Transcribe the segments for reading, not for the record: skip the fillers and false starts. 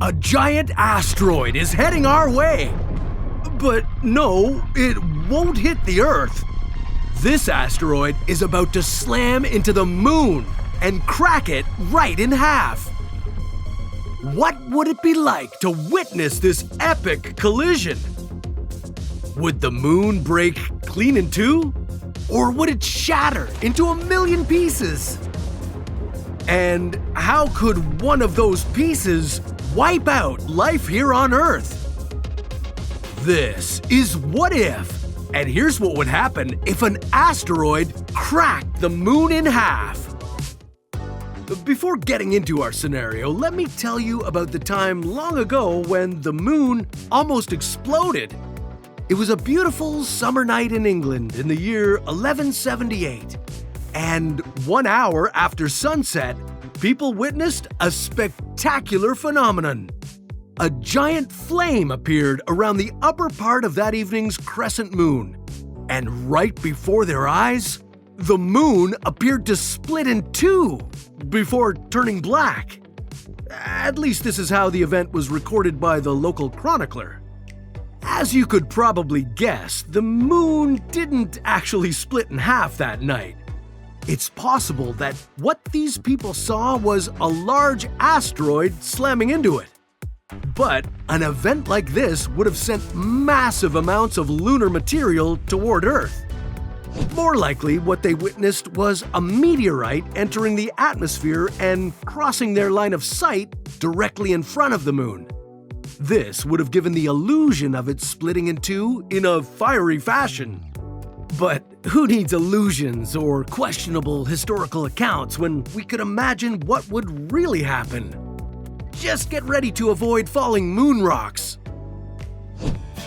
A giant asteroid is heading our way. But no, it won't hit the Earth. This asteroid is about to slam into the moon and crack it right in half. What would it be like to witness this epic collision? Would the moon break clean in two? Or would it shatter into a million pieces? And how could one of those pieces wipe out life here on Earth? This is What If, and here's what would happen if an asteroid cracked the moon in half. Before getting into our scenario, let me tell you about the time long ago when the moon almost exploded. It was a beautiful summer night in England in the year 1178. And 1 hour after sunset, people witnessed a spectacular phenomenon. A giant flame appeared around the upper part of that evening's crescent moon. And right before their eyes, the moon appeared to split in two before turning black. At least this is how the event was recorded by the local chronicler. As you could probably guess, the moon didn't actually split in half that night. It's possible that what these people saw was a large asteroid slamming into it. But an event like this would have sent massive amounts of lunar material toward Earth. More likely, what they witnessed was a meteorite entering the atmosphere and crossing their line of sight directly in front of the moon. This would have given the illusion of it splitting in two in a fiery fashion. But who needs illusions or questionable historical accounts when we could imagine what would really happen? Just get ready to avoid falling moon rocks.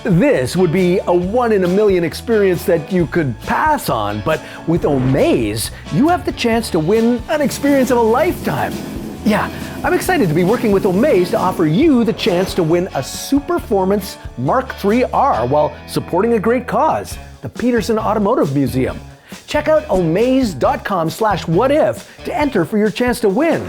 This would be a 1 in a million experience that you could pass on, but with Omaze, you have the chance to win an experience of a lifetime. Yeah, I'm excited to be working with Omaze to offer you the chance to win a Superformance Mark III-R while supporting a great cause, the Peterson Automotive Museum. Check out omaze.com/whatif to enter for your chance to win.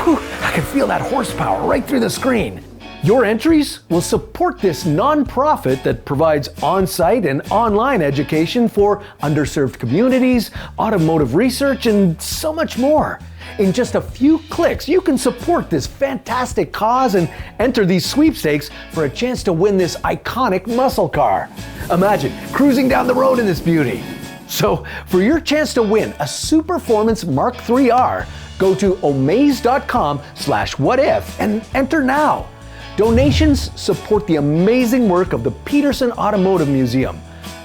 Whew, I can feel that horsepower right through the screen. Your entries will support this nonprofit that provides on-site and online education for underserved communities, automotive research, and so much more. In just a few clicks, you can support this fantastic cause and enter these sweepstakes for a chance to win this iconic muscle car. Imagine cruising down the road in this beauty. So, for your chance to win a Superformance Mark III-R, go to omaze.com/whatif and enter now. Donations support the amazing work of the Peterson Automotive Museum.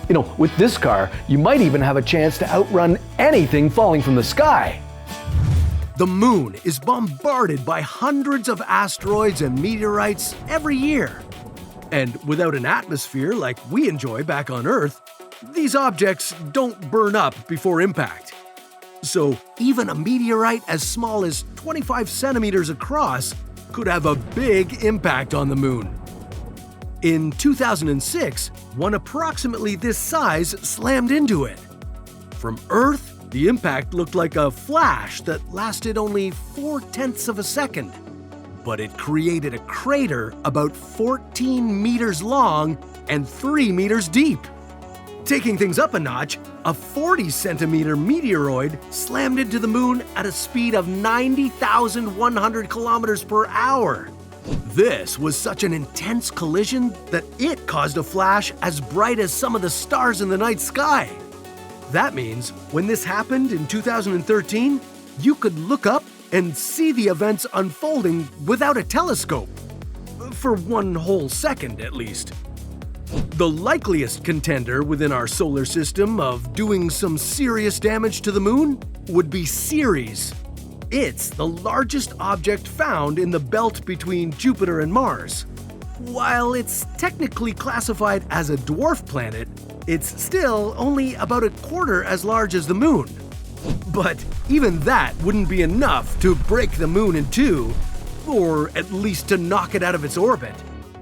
You know, with this car, you might even have a chance to outrun anything falling from the sky. The moon is bombarded by hundreds of asteroids and meteorites every year. And without an atmosphere like we enjoy back on Earth, these objects don't burn up before impact. So even a meteorite as small as 25 centimeters across could have a big impact on the moon. In 2006, one approximately this size slammed into it. From Earth, the impact looked like a flash that lasted only 0.4 of a second. But it created a crater about 14 meters long and 3 meters deep. Taking things up a notch, a 40-centimeter meteoroid slammed into the moon at a speed of 90,100 kilometers per hour. This was such an intense collision that it caused a flash as bright as some of the stars in the night sky. That means when this happened in 2013, you could look up and see the events unfolding without a telescope. For 1 whole second, at least. The likeliest contender within our solar system of doing some serious damage to the moon would be Ceres. It's the largest object found in the belt between Jupiter and Mars. While it's technically classified as a dwarf planet, it's still only about a quarter as large as the moon. But even that wouldn't be enough to break the moon in two, or at least to knock it out of its orbit.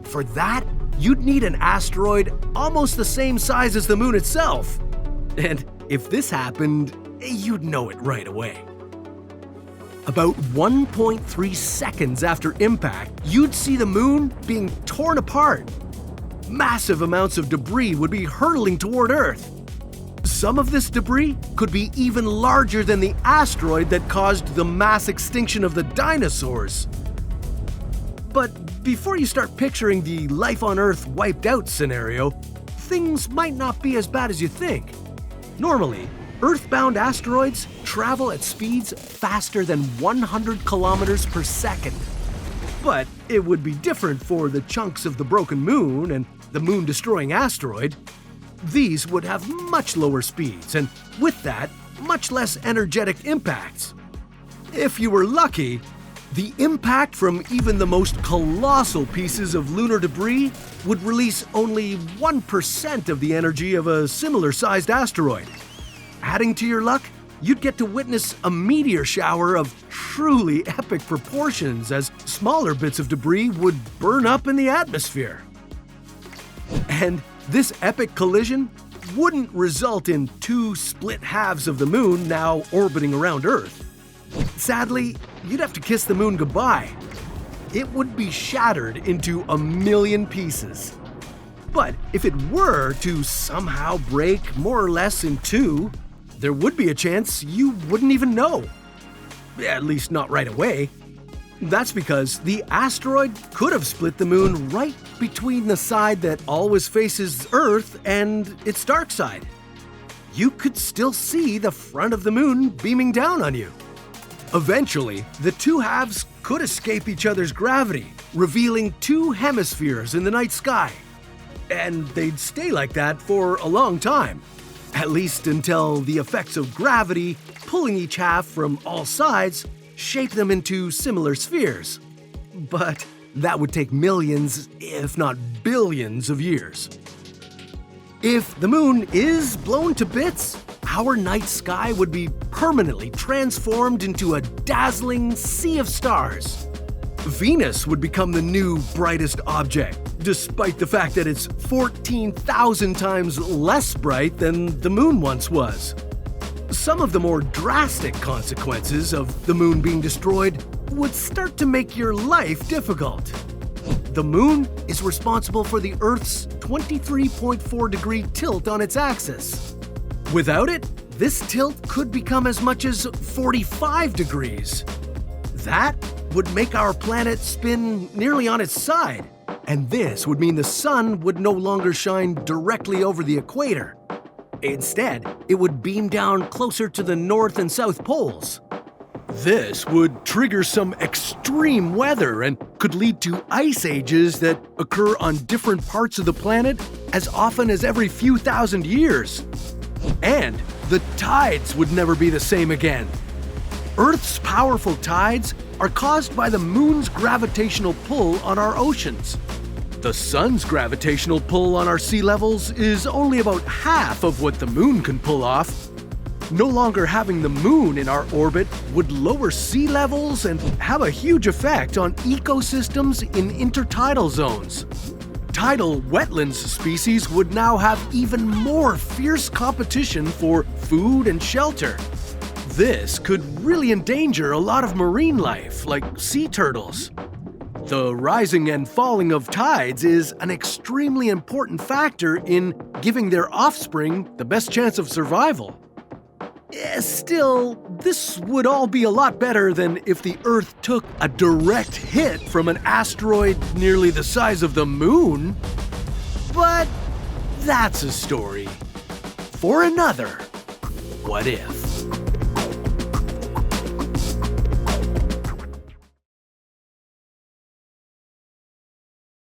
For that, you'd need an asteroid almost the same size as the moon itself. And if this happened, you'd know it right away. About 1.3 seconds after impact, you'd see the moon being torn apart. Massive amounts of debris would be hurtling toward Earth. Some of this debris could be even larger than the asteroid that caused the mass extinction of the dinosaurs. But before you start picturing the life on Earth wiped out scenario, things might not be as bad as you think. Normally, Earthbound asteroids travel at speeds faster than 100 kilometers per second. But it would be different for the chunks of the broken moon and the moon-destroying asteroid. These would have much lower speeds, and with that, much less energetic impacts. If you were lucky, the impact from even the most colossal pieces of lunar debris would release only 1% of the energy of a similar-sized asteroid. Adding to your luck, you'd get to witness a meteor shower of truly epic proportions as smaller bits of debris would burn up in the atmosphere. And this epic collision wouldn't result in two split halves of the moon now orbiting around Earth. Sadly, you'd have to kiss the moon goodbye. It would be shattered into a million pieces. But if it were to somehow break more or less in two, there would be a chance you wouldn't even know. At least not right away. That's because the asteroid could have split the moon right between the side that always faces Earth and its dark side. You could still see the front of the moon beaming down on you. Eventually, the two halves could escape each other's gravity, revealing two hemispheres in the night sky. And they'd stay like that for a long time, at least until the effects of gravity pulling each half from all sides shape them into similar spheres. But that would take millions, if not billions, of years. If the moon is blown to bits, our night sky would be permanently transformed into a dazzling sea of stars. Venus would become the new brightest object, despite the fact that it's 14,000 times less bright than the moon once was. Some of the more drastic consequences of the moon being destroyed would start to make your life difficult. The moon is responsible for the Earth's 23.4-degree tilt on its axis. Without it, this tilt could become as much as 45 degrees. That would make our planet spin nearly on its side, and this would mean the sun would no longer shine directly over the equator. Instead, it would beam down closer to the North and South poles. This would trigger some extreme weather and could lead to ice ages that occur on different parts of the planet as often as every few thousand years. And the tides would never be the same again. Earth's powerful tides are caused by the moon's gravitational pull on our oceans. The sun's gravitational pull on our sea levels is only about half of what the moon can pull off. No longer having the moon in our orbit would lower sea levels and have a huge effect on ecosystems in intertidal zones. Tidal wetlands species would now have even more fierce competition for food and shelter. This could really endanger a lot of marine life, like sea turtles. The rising and falling of tides is an extremely important factor in giving their offspring the best chance of survival. Still, this would all be a lot better than if the Earth took a direct hit from an asteroid nearly the size of the moon. But that's a story for another What If.